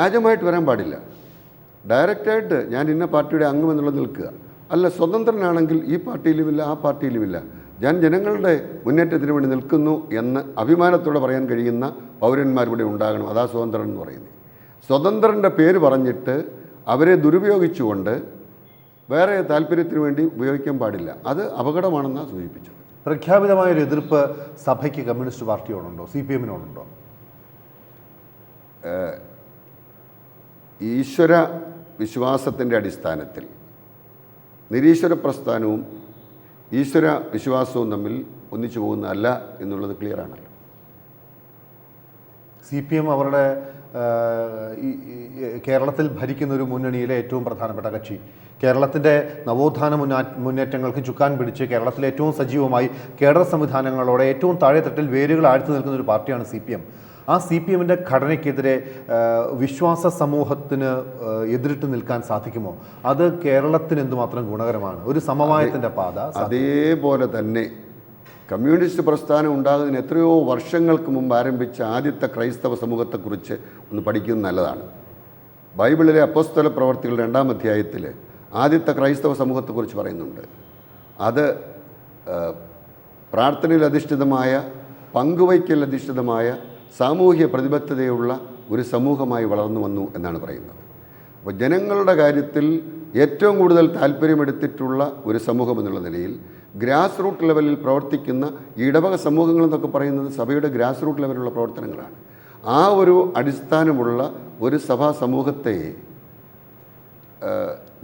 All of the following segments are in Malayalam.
വ്യാജമായിട്ട് വരാൻ പാടില്ല. ഡയറക്റ്റായിട്ട് ഞാൻ ഇന്ന പാർട്ടിയുടെ അംഗമെന്നുള്ളത് നിൽക്കുക. അല്ല, സ്വതന്ത്രനാണെങ്കിൽ ഈ പാർട്ടിയിലുമില്ല ആ പാർട്ടിയിലുമില്ല, ഞാൻ ജനങ്ങളുടെ മുന്നേറ്റത്തിന് വേണ്ടി നിൽക്കുന്നു എന്ന് അഭിമാനത്തോടെ പറയാൻ കഴിയുന്ന പൗരന്മാരിവിടെ ഉണ്ടാകണം. അതാ സ്വതന്ത്രൻ എന്ന് പറയുന്നത്. സ്വതന്ത്രൻ്റെ പേര് പറഞ്ഞിട്ട് അവരെ ദുരുപയോഗിച്ചുകൊണ്ട് വേറെ താല്പര്യത്തിന് വേണ്ടി ഉപയോഗിക്കാൻ പാടില്ല. അത് അപകടമാണെന്നാണ് സൂചിപ്പിച്ചത്. പ്രഖ്യാപിതമായൊരു എതിർപ്പ് സഭയ്ക്ക് കമ്മ്യൂണിസ്റ്റ് പാർട്ടിയോടുണ്ടോ, CPM നോടുണ്ടോ? ഈശ്വര വിശ്വാസത്തിൻ്റെ അടിസ്ഥാനത്തിൽ നിരീശ്വര പ്രസ്ഥാനവും ഈശ്വര വിശ്വാസവും തമ്മിൽ ഒന്നിച്ചു പോകുന്നതല്ല എന്നുള്ളത് ക്ലിയറാണല്ലോ. CPM അവരുടെ കേരളത്തിൽ ഭരിക്കുന്ന ഒരു മുന്നണിയിലെ ഏറ്റവും പ്രധാനപ്പെട്ട കക്ഷി, കേരളത്തിൻ്റെ നവോത്ഥാന മുന്നേറ്റങ്ങൾക്ക് ചുക്കാൻ പിടിച്ച് കേരളത്തിലെ ഏറ്റവും സജീവമായി കേഡർ സംവിധാനങ്ങളോടെ ഏറ്റവും താഴെത്തട്ടിൽ വേരുകൾ ആഴ്ത്തി നിൽക്കുന്ന ഒരു പാർട്ടിയാണ് CPM. ആ CPMൻ്റെ ഘടനയ്ക്കെതിരെ വിശ്വാസ സമൂഹത്തിന് എതിരിട്ട് നിൽക്കാൻ സാധിക്കുമോ? അത് കേരളത്തിന് എന്തുമാത്രം ഗുണകരമാണ്? ഒരു സമവായത്തിൻ്റെ പാത. അതേപോലെ തന്നെ കമ്മ്യൂണിസ്റ്റ് പ്രസ്ഥാനം ഉണ്ടാകുന്നതിന് എത്രയോ വർഷങ്ങൾക്ക് മുമ്പ് ആരംഭിച്ച ആദ്യത്തെ ക്രൈസ്തവ സമൂഹത്തെക്കുറിച്ച് ഒന്ന് പഠിക്കുന്നത് നല്ലതാണ്. ബൈബിളിലെ അപ്പോസ്തല പ്രവർത്തികൾ 2-ാം അധ്യായത്തിൽ ആദ്യത്തെ ക്രൈസ്തവ സമൂഹത്തെക്കുറിച്ച് പറയുന്നുണ്ട്. അത് പ്രാർത്ഥനയിൽ അധിഷ്ഠിതമായ, പങ്കുവയ്ക്കൽ അധിഷ്ഠിതമായ, സാമൂഹ്യ പ്രതിബദ്ധതയുള്ള ഒരു സമൂഹമായി വളർന്നു വന്നു എന്നാണ് പറയുന്നത്. അപ്പോൾ ജനങ്ങളുടെ കാര്യത്തിൽ ഏറ്റവും കൂടുതൽ താല്പര്യമെടുത്തിട്ടുള്ള ഒരു സമൂഹം എന്നുള്ള നിലയിൽ ഗ്രാസ് റൂട്ട് ലെവലിൽ പ്രവർത്തിക്കുന്ന ഇടവക സമൂഹങ്ങളെന്നൊക്കെ പറയുന്നത് സഭയുടെ ഗ്രാസ് റൂട്ട് ലെവലിലുള്ള പ്രവർത്തനങ്ങളാണ്. ആ ഒരു അടിസ്ഥാനമുള്ള ഒരു സഭാ സമൂഹത്തെ,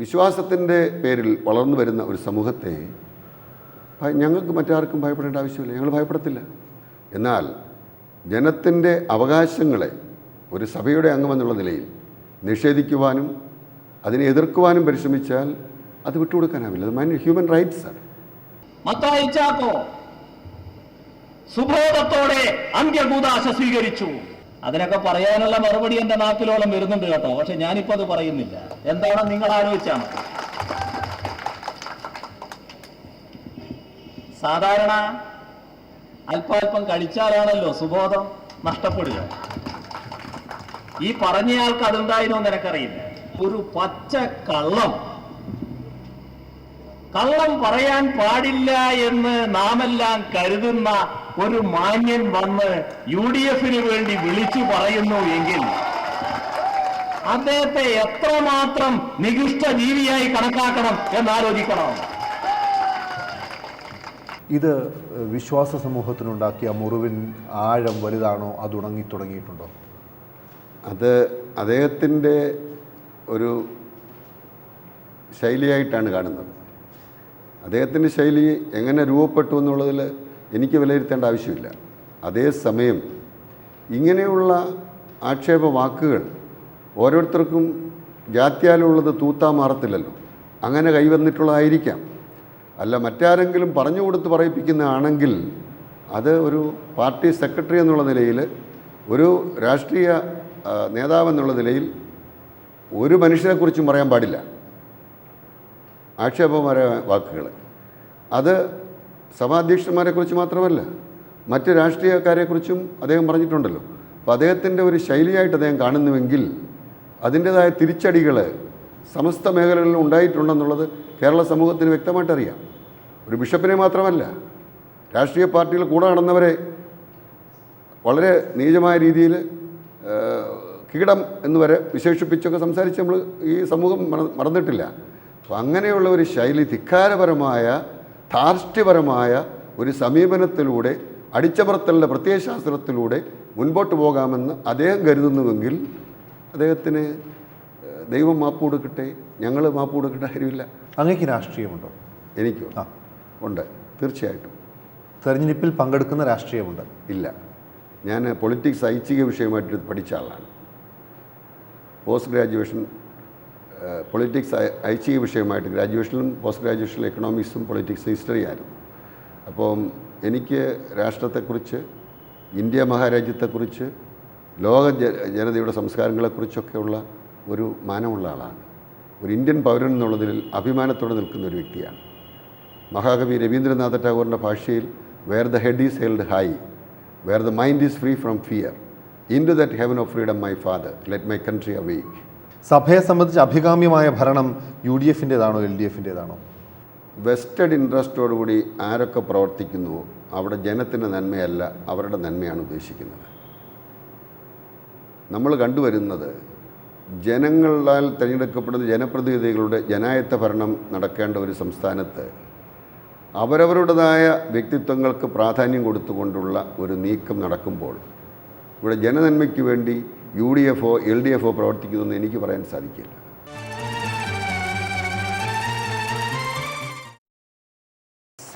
വിശ്വാസത്തിൻ്റെ പേരിൽ വളർന്നു വരുന്ന ഒരു സമൂഹത്തെ ഞങ്ങൾക്ക് മറ്റാർക്കും ഭയപ്പെടേണ്ട ആവശ്യമില്ല. ഞങ്ങൾ ഭയപ്പെടത്തില്ല. എന്നാൽ ജനത്തിൻ്റെ അവകാശങ്ങളെ ഒരു സഭയുടെ അംഗമെന്നുള്ള നിലയിൽ നിഷേധിക്കുവാനും അതിനെ എതിർക്കുവാനും പരിശ്രമിച്ചാൽ അത് വിട്ടുകൊടുക്കാനാവില്ല. അത് ഹ്യൂമൻ റൈറ്റ്സ് ആണ്. മത്തായി ചാക്കോ സുബോധത്തോടെ അന്ത്യകൂദാശ സ്വീകരിച്ചു. അതിനൊക്കെ പറയാനുള്ള മറുപടി എൻ്റെ നാക്കിലോളം വരുന്നുണ്ട് കേട്ടോ. പക്ഷെ ഞാനിപ്പോൾ അത് പറയുന്നില്ല. എന്താണെന്ന് നിങ്ങൾ ആലോചിച്ചാൽ മതി. സാധാരണ അല്പാൽപ്പം കഴിച്ചാലാണല്ലോ സുബോധം നഷ്ടപ്പെടുക. ഈ പറഞ്ഞയാൾക്ക് അതുണ്ടായിരുന്നോ എന്ന് എനിക്കറിയില്ല. ഒരു പച്ച കള്ളം പറയാൻ പാടില്ല എന്ന് നാമെല്ലാം കരുതുന്ന ഒരു മാന്യൻ വന്ന് UDFന് വേണ്ടി വിളിച്ചു പറയുന്നു എങ്കിൽ അദ്ദേഹത്തെ എത്രമാത്രം നികൃഷ്ട ജീവിയായി കണക്കാക്കണം എന്നാലോചിക്കണം. ഇത് വിശ്വാസ സമൂഹത്തിനുണ്ടാക്കിയ മുറിവിൻ ആഴം വലുതാണോ? അത് ഉണങ്ങി തുടങ്ങിയിട്ടുണ്ടോ? അത് അദ്ദേഹത്തിൻ്റെ ഒരു ശൈലിയായിട്ടാണ് കാണുന്നത്. അദ്ദേഹത്തിൻ്റെ ശൈലി എങ്ങനെ രൂപപ്പെട്ടു എന്നുള്ളതിൽ എനിക്ക് വിലയിരുത്തേണ്ട ആവശ്യമില്ല. അതേസമയം ഇങ്ങനെയുള്ള ആക്ഷേപ വാക്കുകൾ ഓരോരുത്തർക്കും ജാത്യാലുള്ളത് തൂത്താ മാറത്തില്ലല്ലോ. അങ്ങനെ കൈവന്നിട്ടുള്ളതായിരിക്കാം. അല്ല, മറ്റാരെങ്കിലും പറഞ്ഞു കൊടുത്ത് പറയിപ്പിക്കുന്നതാണെങ്കിൽ അത് ഒരു പാർട്ടി സെക്രട്ടറി എന്നുള്ള നിലയിൽ, ഒരു രാഷ്ട്രീയ നേതാവെന്നുള്ള നിലയിൽ ഒരു മനുഷ്യനെക്കുറിച്ചും പറയാൻ പാടില്ല ആക്ഷേപകരമായ വാക്കുകൾ. അത് സഭാധ്യക്ഷന്മാരെക്കുറിച്ച് മാത്രമല്ല, മറ്റ് രാഷ്ട്രീയക്കാരെക്കുറിച്ചും അദ്ദേഹം പറഞ്ഞിട്ടുണ്ടല്ലോ. അപ്പോൾ അദ്ദേഹത്തിൻ്റെ ഒരു ശൈലിയായിട്ട് അദ്ദേഹം കാണുന്നുവെങ്കിൽ അതിൻ്റേതായ തിരിച്ചടികൾ സമസ്ത മേഖലകളിലും ഉണ്ടായിട്ടുണ്ടെന്നുള്ളത് കേരള സമൂഹത്തിന് വ്യക്തമായിട്ടറിയാം. ഒരു ബിഷപ്പിനെ മാത്രമല്ല, രാഷ്ട്രീയ പാർട്ടിയിൽ കൂടെ നടന്നവരെ വളരെ നീചമായ രീതിയിൽ കീടം എന്ന് വരെ വിശേഷിപ്പിച്ചൊക്കെ സംസാരിച്ച് നമ്മൾ ഈ സമൂഹം മറന്നിട്ടില്ല. അപ്പോൾ അങ്ങനെയുള്ള ഒരു ശൈലി, ധിക്കാരപരമായ, ധാർഷ്ട്യപരമായ ഒരു സമീപനത്തിലൂടെ, അടിച്ചമർത്തലിൻ്റെ പ്രത്യയശാസ്ത്രത്തിലൂടെ മുൻപോട്ട് പോകാമെന്ന് അദ്ദേഹം കരുതുന്നുവെങ്കിൽ അദ്ദേഹത്തിന് ദൈവം മാപ്പ് കൊടുക്കട്ടെ, ഞങ്ങൾ മാപ്പ് കൊടുക്കേണ്ട കാര്യമില്ല. അങ്ങേക്ക് രാഷ്ട്രീയമുണ്ടോ? എനിക്കോ? ഉണ്ട്, തീർച്ചയായിട്ടും. തെരഞ്ഞെടുപ്പിൽ പങ്കെടുക്കുന്ന രാഷ്ട്രീയമുണ്ട്? ഇല്ല. ഞാൻ പൊളിറ്റിക്സ് ഐച്ഛിക വിഷയമായിട്ട് പഠിച്ച ആളാണ്. പോസ്റ്റ് ഗ്രാജുവേഷൻ പൊളിറ്റിക്സ് ഐച്ഛിക വിഷയമായിട്ട് ഗ്രാജുവേഷനിലും പോസ്റ്റ് ഗ്രാജുവേഷനിലും എക്കണോമിക്സും പൊളിറ്റിക്സ് ഹിസ്റ്ററി ആയിരുന്നു. അപ്പം എനിക്ക് രാഷ്ട്രത്തെക്കുറിച്ച്, ഇന്ത്യ മഹാരാജ്യത്തെക്കുറിച്ച്, ലോക ജനതയുടെ സംസ്കാരങ്ങളെക്കുറിച്ചൊക്കെയുള്ള ഒരു മാനമുള്ള ആളാണ്. ഒരു ഇന്ത്യൻ പൗരൻ എന്നുള്ളതിൽ അഭിമാനത്തോടെ നിൽക്കുന്ന ഒരു വ്യക്തിയാണ്. മഹാകവി രവീന്ദ്രനാഥ ടാഗോറിൻ്റെ ഭാഷയിൽ where the head is held high, where the mind is free from fear, into that heaven of freedom my father, let my country awake. സഭയെ സംബന്ധിച്ച് അഭികാമ്യമായ ഭരണം UDFൻ്റേതാണോ LDFൻ്റേതാണോ? വെസ്റ്റഡ് ഇൻട്രസ്റ്റോടുകൂടി ആരൊക്കെ പ്രവർത്തിക്കുന്നുവോ അവിടെ ജനത്തിൻ്റെ നന്മയല്ല, അവരുടെ നന്മയാണ് ഉദ്ദേശിക്കുന്നത്. നമ്മൾ കണ്ടുവരുന്നത് ജനങ്ങളാൽ തിരഞ്ഞെടുക്കപ്പെടുന്ന ജനപ്രതിനിധികളുടെ ജനായത്ത ഭരണം നടക്കേണ്ട ഒരു സംസ്ഥാനത്ത് അവരവരുടേതായ വ്യക്തിത്വങ്ങൾക്ക് പ്രാധാന്യം കൊടുത്തുകൊണ്ടുള്ള ഒരു നീക്കം നടക്കുമ്പോൾ ഇവിടെ ജനനന്മയ്ക്ക് വേണ്ടി UDFോ LDFോ പ്രവർത്തിക്കുന്നതെന്ന് എനിക്ക് പറയാൻ സാധിക്കില്ല.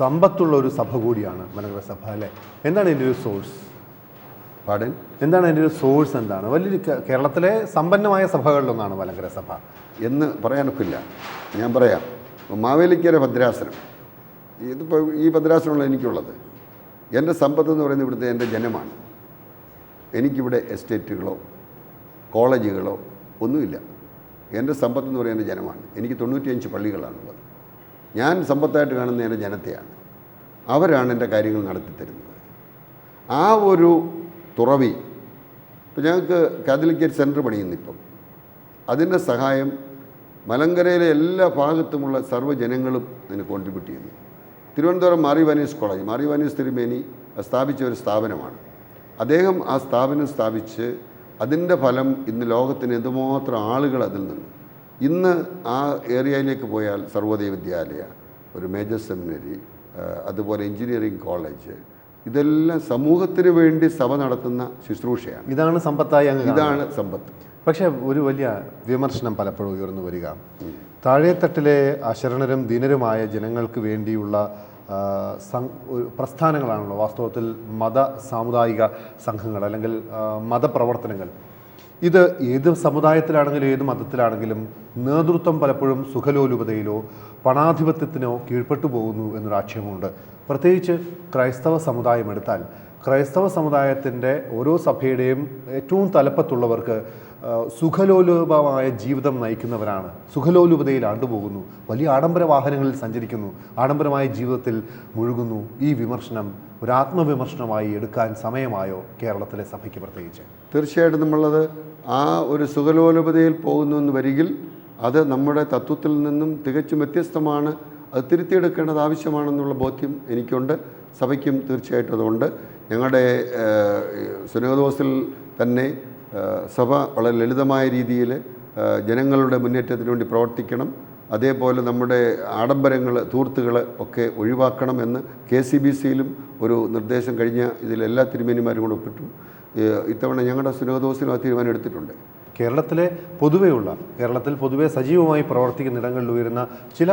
സമ്പത്തുള്ള ഒരു സഭ കൂടിയാണ് മലങ്കര സഭ അല്ലേ? എന്താണ് ഇതിൻ്റെ ഒരു സോഴ്സ്? പാടൻ എന്താണ് അതിൻ്റെ ഒരു സോഴ്സ്? എന്താണ് വലിയൊരു കേരളത്തിലെ സമ്പന്നമായ സഭകളിലൊന്നാണ് മലങ്കര സഭ എന്ന് പറയാനൊക്കില്ല. ഞാൻ പറയാം, മാവേലിക്കര ഭദ്രാസനം, ഇതിപ്പോൾ ഈ ഭദ്രാസനമുള്ള എനിക്കുള്ളത്. എൻ്റെ സമ്പത്ത് എന്ന് പറയുന്നത് ഇവിടുത്തെ എൻ്റെ ജനമാണ്. എനിക്കിവിടെ എസ്റ്റേറ്റുകളോ കോളേജുകളോ ഒന്നുമില്ല. എൻ്റെ സമ്പത്ത് എന്ന് പറയുന്നത് ജനമാണ്. എനിക്ക് 95 പള്ളികളാണുള്ളത്. ഞാൻ സമ്പത്തായിട്ട് കാണുന്ന എൻ്റെ ജനത്തെയാണ്. അവരാണ് എൻ്റെ കാര്യങ്ങൾ നടത്തിത്തരുന്നത്. ആ ഒരു തുറവി ഇപ്പം ഞങ്ങൾക്ക് കാത്തലിക്കേറ്റ് സെൻറ്റർ പണിയുന്നിപ്പം. അതിൻ്റെ സഹായം മലങ്കരയിലെ എല്ലാ ഭാഗത്തുമുള്ള സർവ്വജനങ്ങളും അതിന് കോൺട്രിബ്യൂട്ട് ചെയ്യുന്നു. തിരുവനന്തപുരം മാറി വാനീസ് കോളേജ്, മാറി വാനീസ് തിരുമേനി സ്ഥാപിച്ച ഒരു സ്ഥാപനമാണ്. അദ്ദേഹം ആ സ്ഥാപനം സ്ഥാപിച്ച് അതിൻ്റെ ഫലം ഇന്ന് ലോകത്തിന് എന്തുമാത്രം ആളുകൾ അതിൽ നിന്ന്. ഇന്ന് ആ ഏരിയയിലേക്ക് പോയാൽ സർവോദയ വിദ്യാലയ, ഒരു മേജർ സെമിനറി, അതുപോലെ എഞ്ചിനീയറിംഗ് കോളേജ്, ഇതെല്ലാം സമൂഹത്തിന് വേണ്ടി സഭ നടത്തുന്ന ശുശ്രൂഷയാണ്. ഇതാണ് സമ്പത്തായി, ഇതാണ് സമ്പത്ത്. പക്ഷേ ഒരു വലിയ വിമർശനം പലപ്പോഴും ഉയർന്നു വരിക, താഴെത്തട്ടിലെ അശരണരും ദീനരുമായ ജനങ്ങൾക്ക് വേണ്ടിയുള്ള പ്രസ്ഥാനങ്ങളാണല്ലോ വാസ്തവത്തിൽ മത സാമുദായിക സംഘങ്ങൾ അല്ലെങ്കിൽ മതപ്രവർത്തനങ്ങൾ. ഇത് ഏത് സമുദായത്തിലാണെങ്കിലും ഏത് മതത്തിലാണെങ്കിലും നേതൃത്വം പലപ്പോഴും സുഖലോലുപതയിലോ പണാധിപത്യത്തിനോ കീഴ്പ്പെട്ടു പോകുന്നു എന്നൊരു ആക്ഷേപമുണ്ട്. പ്രത്യേകിച്ച് ക്രൈസ്തവ സമുദായം എടുത്താൽ ക്രൈസ്തവ സമുദായത്തിൻ്റെ ഓരോ സഭയുടെയും ഏറ്റവും തലപ്പത്തുള്ളവർക്ക് സുഖലോലുപമായ ജീവിതം നയിക്കുന്നവരാണ്. സുഖലോലുപതയിൽ ആണ്ടുപോകുന്നു, വലിയ ആഡംബര വാഹനങ്ങളിൽ സഞ്ചരിക്കുന്നു, ആഡംബരമായ ജീവിതത്തിൽ മുഴുകുന്നു. ഈ വിമർശനം ഒരു ആത്മവിമർശനമായി എടുക്കാൻ സമയമായോ കേരളത്തിലെ സഭയ്ക്ക് പ്രത്യേകിച്ച്? തീർച്ചയായിട്ടും നമ്മളത് ആ ഒരു സുഖലോലുപതയിൽ പോകുന്നു എന്ന് വരികിൽ അത് നമ്മുടെ തത്വത്തിൽ നിന്നും തികച്ചും വ്യത്യസ്തമാണ്. അത് തിരുത്തിയെടുക്കേണ്ടത് ആവശ്യമാണെന്നുള്ള ബോധ്യം എനിക്കുണ്ട്, സഭയ്ക്കും തീർച്ചയായിട്ടും അതുകൊണ്ട്. ഞങ്ങളുടെ സുനഹദോസിൽ തന്നെ സഭ വളരെ ലളിതമായ രീതിയിൽ ജനങ്ങളുടെ മുന്നേറ്റത്തിന് വേണ്ടി പ്രവർത്തിക്കണം. അതേപോലെ നമ്മുടെ ആഡംബരങ്ങൾ, ധൂർത്തുകൾ ഒക്കെ ഒഴിവാക്കണമെന്ന് KCBCയിലും ഒരു നിർദ്ദേശം കഴിഞ്ഞ ഇതിലെല്ലാ തിരുമേനിമാരും കൂടെ ഒപ്പിട്ടു. ഇത്തവണ ഞങ്ങളുടെ സുനഹദോസിലും ആ തീരുമാനം എടുത്തിട്ടുണ്ട്. കേരളത്തിൽ പൊതുവെ സജീവമായി പ്രവർത്തിക്കുന്ന ഇടങ്ങളിൽ ഉയരുന്ന ചില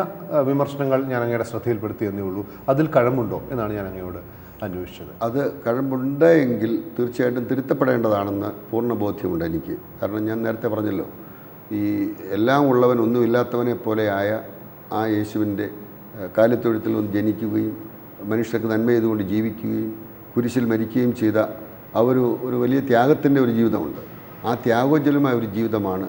വിമർശനങ്ങൾ ഞാൻ അങ്ങയുടെ ശ്രദ്ധയിൽപ്പെടുത്തിയെന്നേ ഉള്ളൂ. അതിൽ കഴമ്പുണ്ടോ എന്നാണ് ഞാൻ അങ്ങയോട് അന്വേഷിച്ചത്. അത് കഴമ്പുണ്ടെങ്കിൽ തീർച്ചയായിട്ടും തിരുത്തപ്പെടേണ്ടതാണെന്ന് പൂർണ്ണ ബോധ്യമുണ്ട് എനിക്ക്. കാരണം ഞാൻ നേരത്തെ പറഞ്ഞല്ലോ, ഈ എല്ലാം ഉള്ളവൻ ഒന്നുമില്ലാത്തവനെ പോലെയായ ആ യേശുവിൻ്റെ കാലിത്തൊഴുത്തിൽ ഒന്ന് ജനിക്കുകയും മനുഷ്യർക്ക് നന്മ ചെയ്തുകൊണ്ട് ജീവിക്കുകയും കുരിശിൽ മരിക്കുകയും ചെയ്ത ആ ഒരു വലിയ ത്യാഗത്തിൻ്റെ ഒരു ജീവിതമുണ്ട്. ആ ത്യാഗോജ്വലമായ ഒരു ജീവിതമാണ്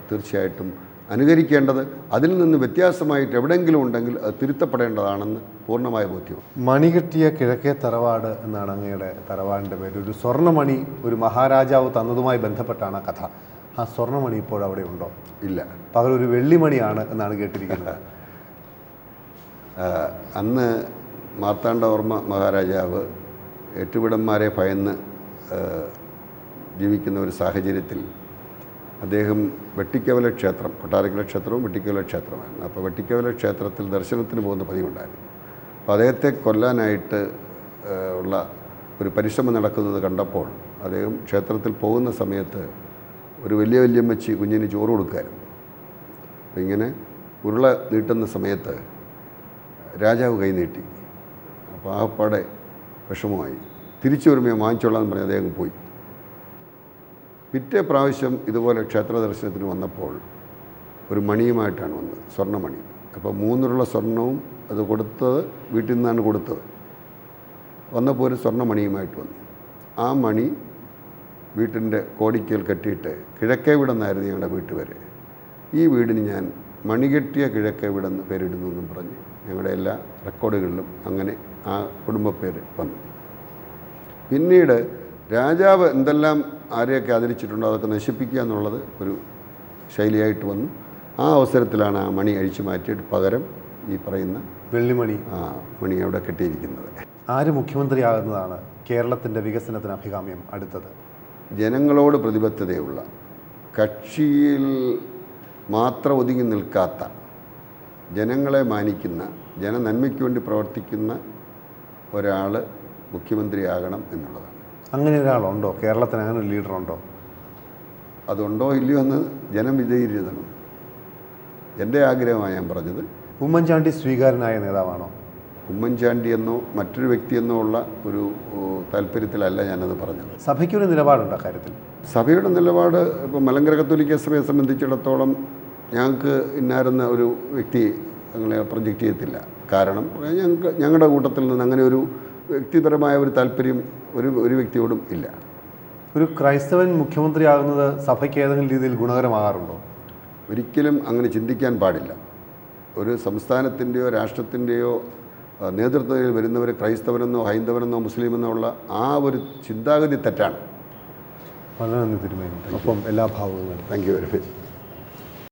തീർച്ചയായിട്ടും അനുകരിക്കേണ്ടത്. അതിൽ നിന്ന് വ്യത്യാസമായിട്ട് എവിടെയെങ്കിലും ഉണ്ടെങ്കിൽ അത് തിരുത്തപ്പെടേണ്ടതാണെന്ന് പൂർണ്ണമായ ബോധ്യം. മണികെട്ടിയ കിഴക്കേ തറവാട് എന്നാണ് അങ്ങയുടെ തറവാടിൻ്റെ പേര്. ഒരു സ്വർണ്ണമണി ഒരു മഹാരാജാവ് തന്നതുമായി ബന്ധപ്പെട്ടാണ് കഥ. ആ സ്വർണ്ണമണി ഇപ്പോൾ അവിടെ ഉണ്ടോ? ഇല്ല, പകരം ഒരു വെള്ളിമണിയാണ് എന്നാണ് കേട്ടിരിക്കുന്നത്. അന്ന് മാർത്താണ്ഡവർമ്മ മഹാരാജാവ് എട്ടുവിടന്മാരെ ഭയന്ന് ജീവിക്കുന്ന ഒരു സാഹചര്യത്തിൽ അദ്ദേഹം വെട്ടിക്കവല ക്ഷേത്രം, കൊട്ടാരക്കര ക്ഷേത്രവും വെട്ടിക്കവല ക്ഷേത്രമായിരുന്നു. അപ്പോൾ വെട്ടിക്കവല ക്ഷേത്രത്തിൽ ദർശനത്തിന് പോകുന്ന പതിവുണ്ടായിരുന്നു. അപ്പോൾ അദ്ദേഹത്തെ കൊല്ലാനായിട്ട് ഉള്ള ഒരു പരിശ്രമം നടക്കുന്നത് കണ്ടപ്പോൾ അദ്ദേഹം ക്ഷേത്രത്തിൽ പോകുന്ന സമയത്ത് ഒരു വലിയ വല്യമ്മച്ചി കുഞ്ഞിന് ചോറ് കൊടുക്കുമായിരുന്നു. അപ്പോൾ ഇങ്ങനെ ഉരുള നീട്ടുന്ന സമയത്ത് രാജാവ് കൈ നീട്ടി. അപ്പോൾ ആകപ്പാടെ വിഷമമായി. തിരിച്ചു വരുമ്പോൾ വാങ്ങിച്ചോളാം എന്ന് പറഞ്ഞ് അദ്ദേഹം പോയി. പിറ്റേ പ്രാവശ്യം ഇതുപോലെ ക്ഷേത്ര ദർശനത്തിന് വന്നപ്പോൾ ഒരു മണിയുമായിട്ടാണ് വന്നത്, സ്വർണ്ണമണി. അപ്പോൾ 3 ഉരുള സ്വർണവും അത് കൊടുത്തത് വീട്ടിൽ നിന്നാണ് കൊടുത്തത്. വന്നപ്പോൾ ഒരു സ്വർണ്ണമണിയുമായിട്ട് വന്നു. ആ മണി വീട്ടിൻ്റെ കോടിക്കൽ കെട്ടിയിട്ട് കിഴക്കേ വീടെന്നായിരുന്നു ഞങ്ങളുടെ വീട്ടുപേര്. ഈ വീടിന് ഞാൻ മണികെട്ടിയ കിഴക്കേ വീടെന്ന് പേരിടുന്നു എന്നും പറഞ്ഞ് ഞങ്ങളുടെ എല്ലാ റെക്കോർഡുകളിലും അങ്ങനെ ആ കുടുംബപ്പേര് വന്നു. പിന്നീട് രാജാവ് എന്തെല്ലാം ആരെയൊക്കെ ആദരിച്ചിട്ടുണ്ടോ അതൊക്കെ നശിപ്പിക്കുക എന്നുള്ളത് ഒരു ശൈലിയായിട്ട് വന്നു. ആ അവസരത്തിലാണ് ആ മണി അഴിച്ചു മാറ്റിയിട്ട് പകരം ഈ പറയുന്ന വെള്ളിമണി മണി അവിടെ കെട്ടിയിരിക്കുന്നത്. ആര് മുഖ്യമന്ത്രിയാകുന്നതാണ് കേരളത്തിൻ്റെ വികസനത്തിന് അഭികാമ്യം അടുത്തത്? ജനങ്ങളോട് പ്രതിബദ്ധതയുള്ള, കക്ഷിയിൽ മാത്രം ഒതുങ്ങി നിൽക്കാത്ത, ജനങ്ങളെ മാനിക്കുന്ന, ജനനന്മയ്ക്ക് വേണ്ടി പ്രവർത്തിക്കുന്ന ഒരാൾ മുഖ്യമന്ത്രിയാകണം എന്നുള്ളതാണ്. അങ്ങനെ ഒരാളുണ്ടോ കേരളത്തിന്? അങ്ങനെ ഒരു ലീഡറുണ്ടോ? അതുണ്ടോ ഇല്ലയോ എന്ന് ജനം വിലയിരുത്തണം. എൻ്റെ ആഗ്രഹമാണ് ഞാൻ പറഞ്ഞത്. ഉമ്മൻചാണ്ടി സ്വീകാര്യനായ നേതാവാണോ? ഉമ്മൻചാണ്ടി എന്നോ മറ്റൊരു വ്യക്തിയെന്നോ ഉള്ള ഒരു താല്പര്യത്തിലല്ല ഞാനത് പറഞ്ഞത്. സഭയ്ക്കൊരു നിലപാടുണ്ടോ കാര്യത്തിൽ? സഭയുടെ നിലപാട് ഇപ്പോൾ മലങ്കര കത്തോലിക്ക സഭയെ സംബന്ധിച്ചിടത്തോളം ഞങ്ങൾക്ക് ഇന്നാരുന്ന ഒരു വ്യക്തി ഞങ്ങളെ പ്രൊജക്റ്റ് ചെയ്യത്തില്ല. കാരണം ഞങ്ങളുടെ കൂട്ടത്തിൽ നിന്ന് അങ്ങനെ ഒരു വ്യക്തിപരമായ ഒരു താല്പര്യം ഒരു വ്യക്തിയോടും ഇല്ല. ഒരു ക്രൈസ്തവൻ മുഖ്യമന്ത്രിയാകുന്നത് സഭയ്ക്ക് ഏതെങ്കിലും രീതിയിൽ ഗുണകരമാകാറുണ്ടോ? ഒരിക്കലും അങ്ങനെ ചിന്തിക്കാൻ പാടില്ല. ഒരു സംസ്ഥാനത്തിൻ്റെയോ രാഷ്ട്രത്തിൻ്റെയോ നേതൃത്വത്തിൽ വരുന്നവർ ക്രൈസ്തവനെന്നോ ഹൈന്ദവനെന്നോ മുസ്ലിമെന്നോ ഉള്ള ആ ഒരു ചിന്താഗതി തെറ്റാണ്. വളരെ നന്ദി തിരുമേനി. ഒപ്പം എല്ലാ ഭാവങ്ങളും. Thank you very much.